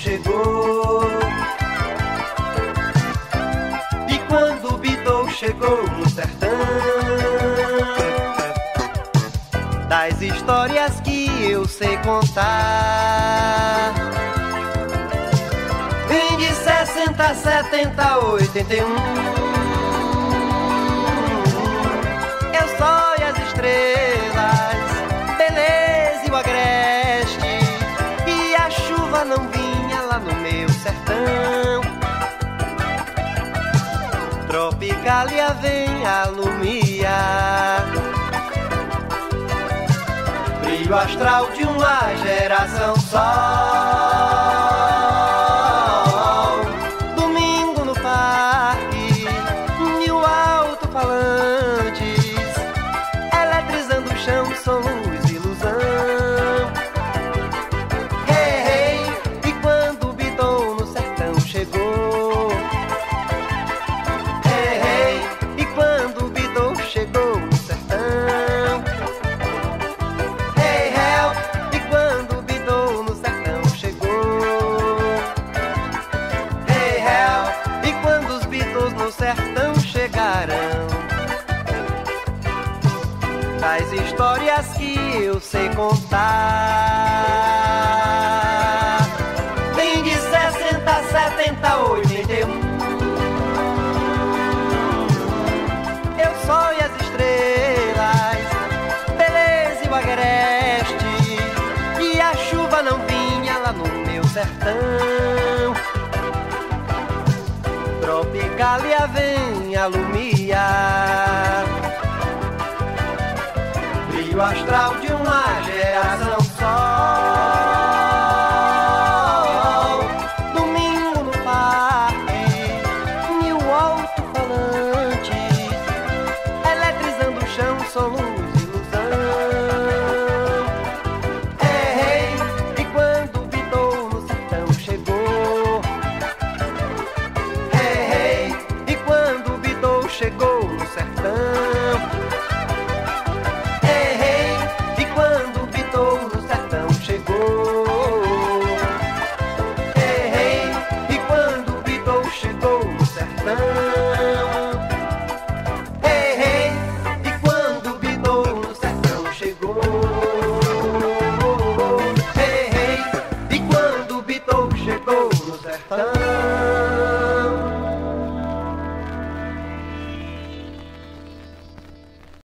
chegou. E quando o Beatle chegou no sertão, das histórias que eu sei contar, vem de 60, 70, 81. Eu só e as estrelas, beleza e o agreste, e a chuva não vinha lá no meu sertão. Tropicália vem alumiar, brilho astral de uma geração sol. Domingo no parque, 1000 alto-falantes, eletrizando o chão, som, luz, ilusão. Hey, hey, e quando o Beatle no sertão chegou, hey, hey, e quando o Beatle chegou no sertão, hey, hell, e quando o Beatle no sertão chegou, hey, hell, e quando os Beatles no sertão chegarão, das histórias que eu sei contar, vem de 60, 70, 81. Eu sou e as estrelas, beleza e o agreste, e a chuva não vinha lá no meu sertão. Tropicália vem alumiar, brilho astral de um